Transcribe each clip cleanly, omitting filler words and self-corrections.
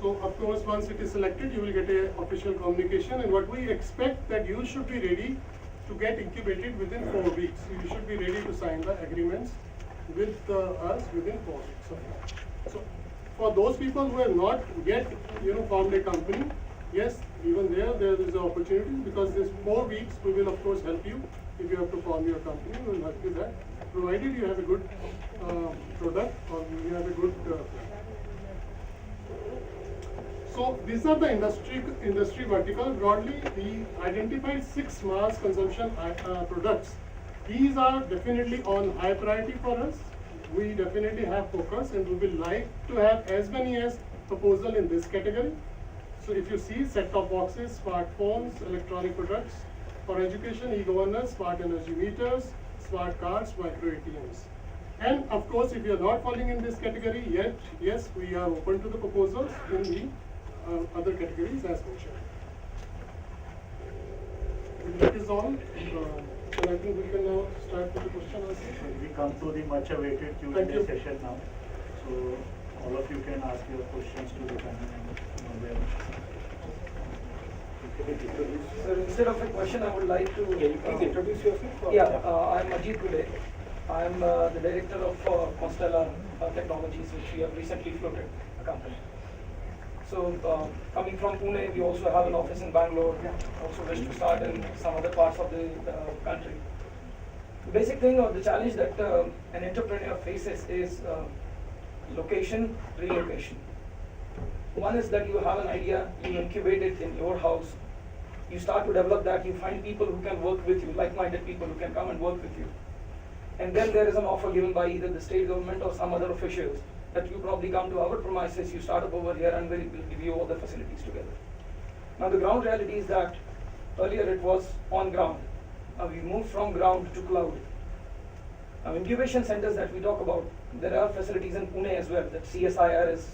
So of course, once it is selected, you will get a official communication, and what we expect that you should be ready to get incubated within 4 weeks. You should be ready to sign the agreements with us within 4 weeks. So for those people who have not yet formed a company, yes, even there is an opportunity, because this 4 weeks we will of course help you. If you have to form your company, we will help you that, provided you have a good product or you have a good So these are the industry vertical. Broadly, we identified 6 mass consumption products. These are definitely on high priority for us. We definitely have focus, and we will like to have as many as proposal in this category. So if you see set-top boxes, smartphones, electronic products, for education, e-governance, smart energy meters, smart cards, micro ATMs. And of course, if you are not falling in this category yet, yes, we are open to the proposals in the other categories as mentioned. That is all. So I think we can now start with the question answer. So we come to the much awaited Q&A session now. So all of you can ask your questions to the panel. So instead of a question, I would like to please introduce yourself. I'm Ajit Gule. I'm the director of Constella Technologies, which we have recently floated a company. So coming from Pune, we also have an office in Bangalore. Also wish to start in some other parts of the country. The basic thing or the challenge that an entrepreneur faces is location, relocation. One is that you have an idea, you incubate it in your house, you start to develop that, you find people who can work with you, like-minded people who can come and work with you. And then there is an offer given by either the state government or some other officials that you probably come to our premises, you start up over here, and we'll give you all the facilities together. Now the ground reality is that earlier it was on ground. Now we moved from ground to cloud. Now incubation centers that we talk about, there are facilities in Pune as well that CSIR is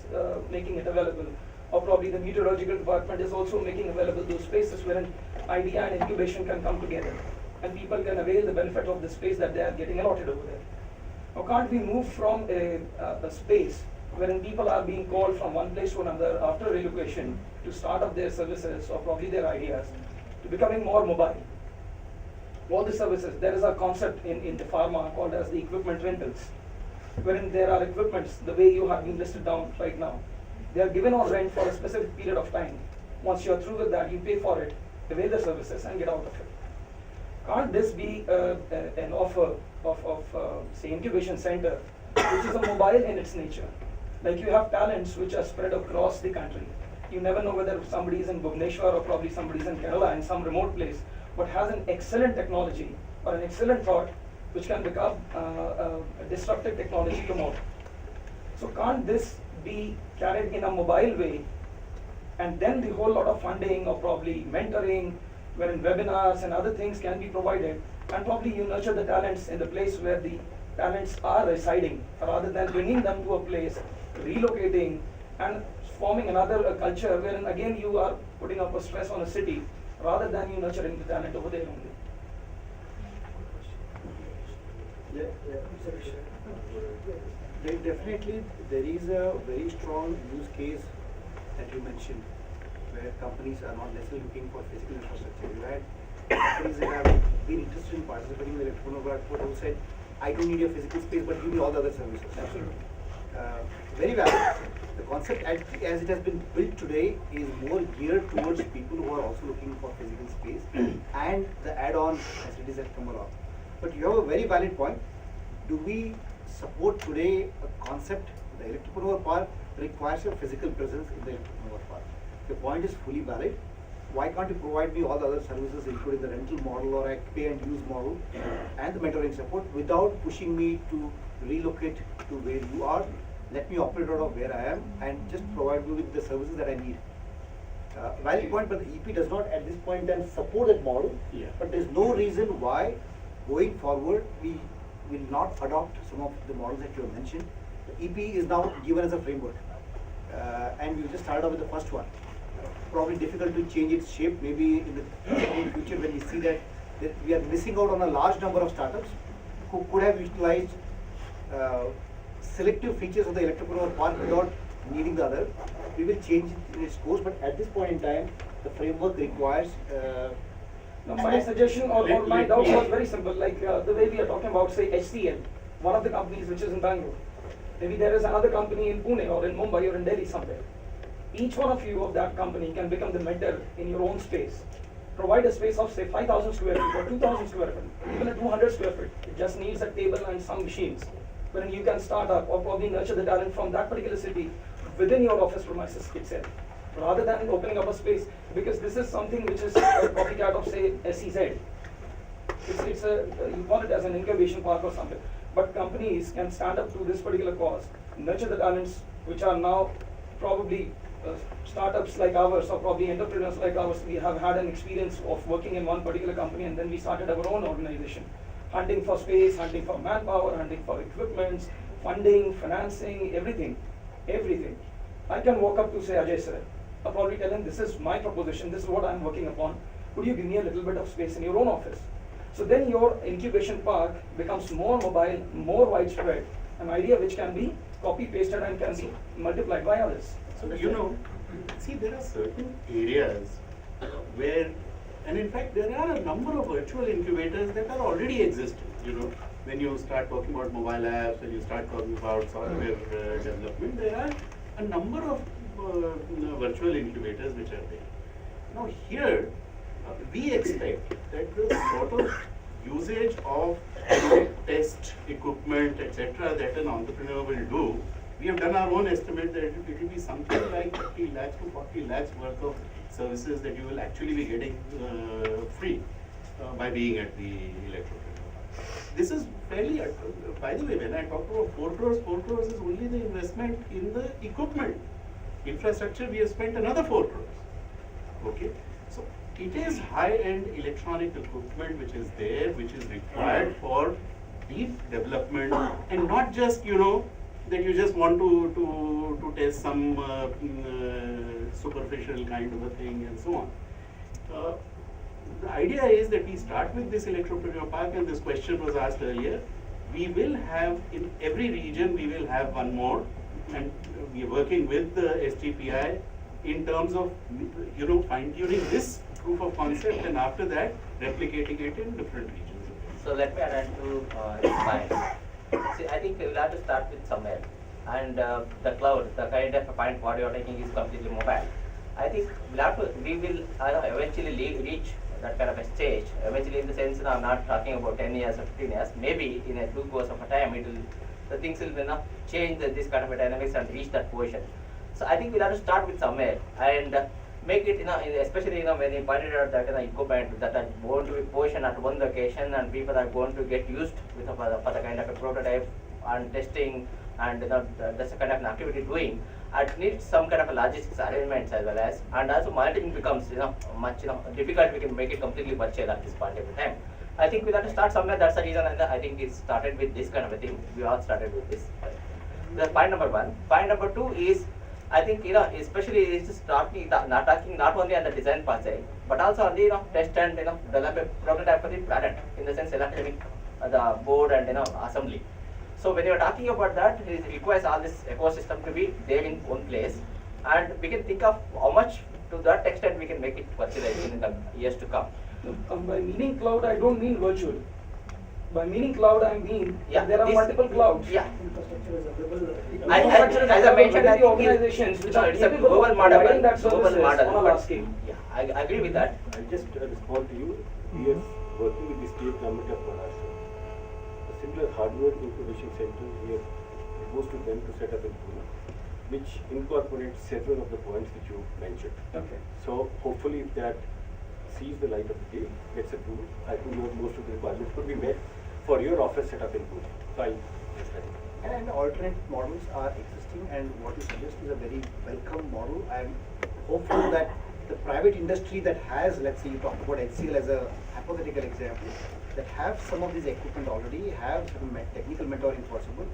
making it available, or probably the meteorological department is also making available those spaces where an idea and incubation can come together, and people can avail the benefit of the space that they are getting allotted over there. Now can't we move from a space wherein people are being called from one place to another after relocation to start up their services or probably their ideas to becoming more mobile? All the services, there is a concept in the pharma called as the equipment rentals, wherein there are equipments, the way you have been listed down right now. They are given on rent for a specific period of time. Once you are through with that, you pay for it, avail the services, and get out of it. Can't this be an offer of say, incubation center, which is a mobile in its nature? Like you have talents which are spread across the country. You never know whether somebody is in Bhubaneswar or probably somebody is in Kerala in some remote place, but has an excellent technology or an excellent thought which can become a disruptive technology tomorrow. So can't this be carried in a mobile way, and then the whole lot of funding or probably mentoring, wherein webinars and other things can be provided, and probably you nurture the talents in the place where the talents are residing, rather than bringing them to a place, relocating and forming another culture wherein again you are putting up a stress on a city rather than you nurturing the talent over there only. Definitely, there is a very strong use case that you mentioned, where companies are not necessarily looking for physical infrastructure. You had companies that have been interested in participating in the electronic workforce who said, I don't need a physical space, but give me all the other services. Absolutely. Very valid. The concept as it has been built today is more geared towards people who are also looking for physical space and the add-on facilities that come along. But you have a very valid point. Do we support today a concept, the Electropreneur Park requires a physical presence in the Electropreneur Park? The point is fully valid. Why can't you provide me all the other services, including the rental model or a pay and use model and the mentoring support, without pushing me to relocate to where you are? Let me operate out of where I am and just provide me with the services that I need. Valid point, but the EP does not at this point then support that model. Yeah. But there's no reason why going forward we will not adopt some of the models that you have mentioned. The EP is now given as a framework, and we just started off with the first one. Probably difficult to change its shape. Maybe in the future, when we see that we are missing out on a large number of startups who could have utilized selective features of the Electropreneur Park without needing the other. We will change it in its course, but at this point in time, the framework requires. No, my suggestion or my doubt was very simple. Like the way we are talking about, say, HCL, one of the companies which is in Bangalore. Maybe there is another company in Pune or in Mumbai or in Delhi somewhere. Each one of you of that company can become the mentor in your own space. Provide a space of say 5,000 square feet or 2,000 square feet, even a 200 square feet. It just needs a table and some machines. Wherein you can start up or probably nurture the talent from that particular city within your office premises itself. Rather than opening up a space, because this is something which is a copycat of say SEZ. It's a, you call it as an incubation park or something. But companies can stand up to this particular cause, nurture the talents which are now probably startups like ours or probably entrepreneurs like ours. We have had an experience of working in one particular company and then we started our own organization. Hunting for space, hunting for manpower, hunting for equipments, funding, financing, everything. Everything. I can walk up to say Ajay sir, I'll probably tell him this is my proposition, this is what I'm working upon. Could you give me a little bit of space in your own office? So then your incubation park becomes more mobile, more widespread, an idea which can be copy-pasted and can be multiplied by others. So, you know, see, there are certain areas where, and in fact, there are a number of virtual incubators that are already existing. You know, when you start talking about mobile apps, when you start talking about software development, there are a number of virtual incubators which are there. Now, here, we expect that the sort of usage of test equipment, etc., that an entrepreneur will do. We have done our own estimate that it will be something like 30 lakhs to 40 lakhs worth of services that you will actually be getting free by being at the Electropreneur. This is fairly, by the way, when I talk about 4 crores is only the investment in the equipment. Infrastructure, we have spent another 4 crores. Okay, so it is high-end electronic equipment which is there, which is required for deep development, and not just, you know, that you just want to test some superficial kind of a thing and so on. The idea is that we start with this Electropreneur Park, and this question was asked earlier. We will have, in every region, we will have one more, and we are working with the STPI in terms of, you know, fine-tuning this proof of concept, and after that, replicating it in different regions. So let me add to this point. See, I think we'll have to start with somewhere. And the cloud, the kind of point what you are taking is completely mobile. I think we will eventually reach that kind of a stage. Eventually, in the sense, I'm not talking about 10 years or 15 years. Maybe in a due course of a time, the things will change this kind of a dynamics and reach that position. So I think we'll have to start with somewhere and make it, especially when you pointed out that equipment that are going to be positioned at one location and people are going to get used with for the kind of a prototype and testing and that's the kind of an activity doing. It needs some kind of a logistics arrangements as well as, and also monitoring becomes much difficult. We can make it completely virtual at this point of time. I think we have to start somewhere. That's the reason I think it started with this kind of a thing. We all started with this. That's point number 1. Point number 2 is, I think especially it's talking not only on the design part side, but also on the test and develop a prototype for the planet, in the sense electronic the board and assembly. So when you are talking about that, it requires all this ecosystem to be there in one place, and we can think of how much to that extent we can make it virtual in the years to come. By meaning cloud, I don't mean virtual. By meaning cloud, I mean there are multiple clouds. Yeah. Infrastructure is available. As I mentioned, I think organizations which are it's a capable global of model. providing that Global services model. on a large scale. Yeah, I agree with that. I'll just respond to you. We are working with the state government of Maharashtra. A similar hardware incubation center we have proposed to them to set up in Pune, which incorporates several of the points which you mentioned. Okay. So hopefully if that sees the light of the day, gets approved, I think most of the requirements could be met for your office set up in Pune. So And alternate models are existing, and what you suggest is a very welcome model. I am hopeful that the private industry that has, let's say you talked about HCL as a hypothetical example, that have some of these equipment already, have technical mentoring possible.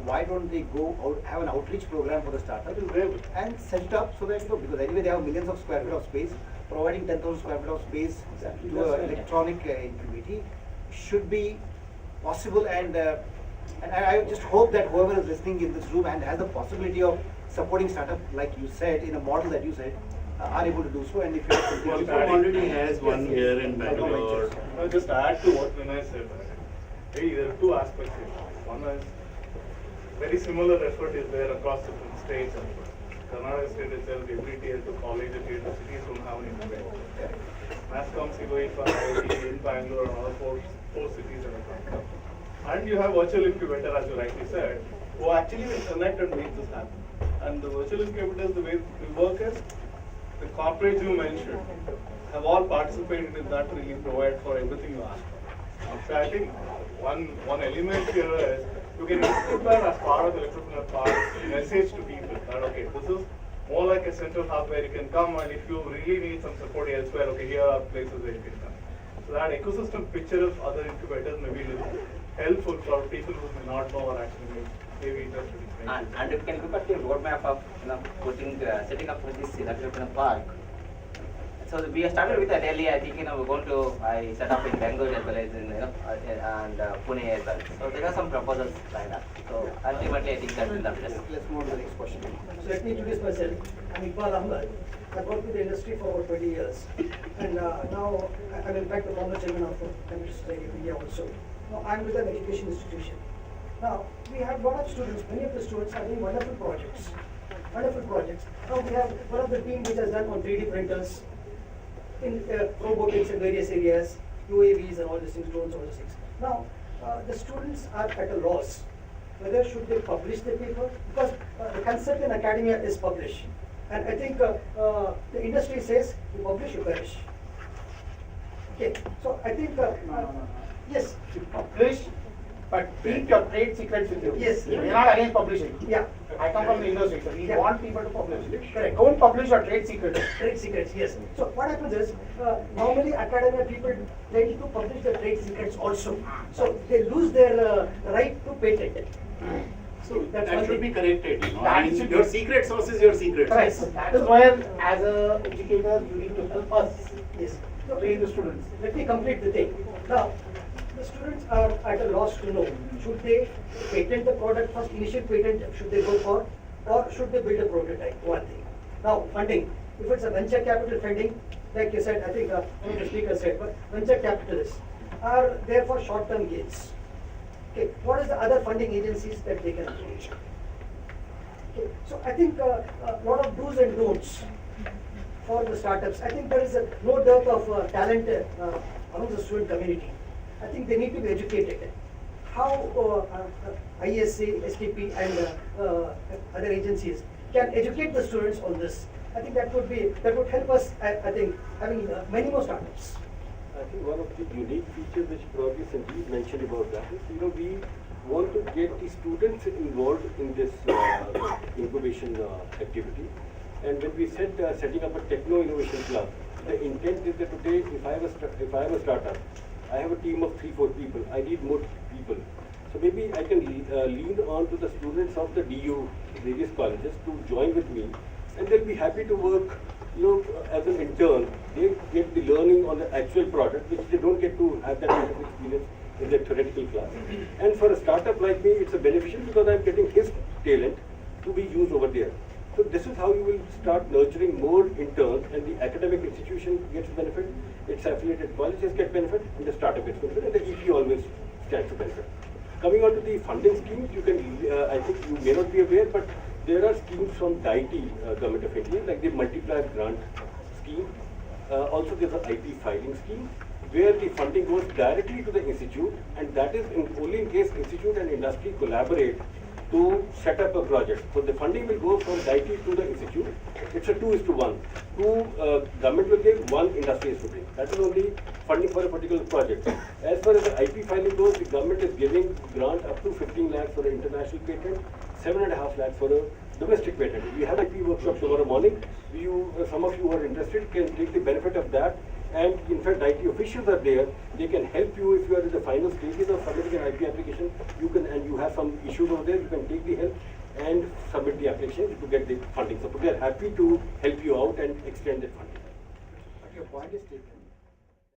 Why don't they go out, have an outreach program for the startup and set it up so that, because anyway they have millions of square feet of space, providing 10,000 square feet of space to an electronic incubator should be possible, and And I just hope that whoever is listening in this room and has the possibility of supporting startup, like you said, in a model that you said, are able to do so. And if you have something Qualcomm already has one here in Bangalore. I'll just add to what Vinay said. Hey, there are two aspects here. One is very similar effort is there across different states. Karnataka state itself, every tier 2 college and tier 2 cities don't have an incubator. Masscom COE for IIT in Bangalore and all four cities that are coming. And you have virtual incubator, as you rightly said, who actually will connect and make this happen. And the virtual incubators, the way we work is, the corporates you mentioned have all participated in that to really provide for everything you ask for. So I think one element here is you can put that as part of the entrepreneur part message to people that okay, this is more like a central hub where you can come, and if you really need some support elsewhere, okay, here are places where you can come. So that ecosystem picture of other incubators may be a little helpful for people who may not know or actually may be interested in. And you can look at the roadmap of setting up this entrepreneur park. So we have started with that Delhi. I think we're going to set up in Bangalore as well as in and Pune as well. So there are some proposals lined up. So ultimately, I think that will help us. Let's move on to the next question. So let me introduce myself. I'm Iqbal Ahmed. I've worked with the industry for about 20 years. And now I'm in fact the former chairman of Chemistry Society of India also. Now I'm with an education institution. Now we have a lot of students. Many of the students are doing wonderful projects. Wonderful projects. Now we have one of the team which has done on 3D printers, in robotics in various areas, UAVs and all these things, drones, all these things. Now, the students are at a loss. Whether should they publish the paper? Because the concept in academia is publish. And I think the industry says, you publish, you perish. Okay, so I think, yes. You publish, but keep your trade secrets with you. Yes. We are not against publishing. Yeah. I come from the industry, so we Yeah. want people to publish. Correct. Don't publish your trade secrets. Trade secrets, yes. So what happens is, normally academia people tend to publish the trade secrets also. So they lose their right to patent. So that's That one should be thing. corrected, you know. That I mean, should your be- secret source is your secret Right. source. That is where, as an educator, you need to help us Yes. So, train the students. let me complete the thing. Now, the students are at a loss to know, should they patent the product first, initial patent should they go for, or should they build a prototype, one thing. Now, funding, if it's a venture capital funding, like you said, I think one of the speakers said, but venture capitalists are there for short-term gains. Okay, what is the other funding agencies that they can approach? Okay, so I think a lot of do's and don'ts for the startups. I think there is no dearth of talent among the student community. I think they need to be educated. How ISA, STP and other agencies can educate the students on this. I think that would help us, I think, having many more startups. I think one of the unique features which probably Sanjeev mentioned about that is, we want to get the students involved in this incubation activity. And when we said setting up a techno innovation club, the intent is that today, if I have a startup, I have a team of 3-4 people. I need more people. So maybe I can lean on to the students of the DU, various colleges, to join with me, and they'll be happy to work, as an intern. They get the learning on the actual product, which they don't get to have that kind of experience in the theoretical class. And for a startup like me, it's a beneficial because I'm getting his talent to be used over there. So this is how you will start nurturing more interns, and the academic institution gets benefit, its affiliated colleges get benefit, and the startup gets benefit, and the EP always stands to benefit. Coming on to the funding schemes, you can, I think you may not be aware, but there are schemes from DITI, Government of India, like the multiplier grant scheme. Also there's an IP filing scheme, where the funding goes directly to the institute, and that is only in case institute and industry collaborate to set up a project. So the funding will go from DITI to the institute. It's a 2:1. Government will give, 1 industry is to bring. That is only funding for a particular project. As far as the IP filing goes, the government is giving grant up to 15 lakhs for an international patent, 7.5 lakhs for a domestic patent. We have IP workshop tomorrow morning. Some of you who are interested can take the benefit of that. And in fact, IT officials are there. They can help you if you are in the final stages of submitting an IP application. And you have some issues over there, you can take the help and submit the application to get the funding support. They are happy to help you out and extend the funding. But your point is taken.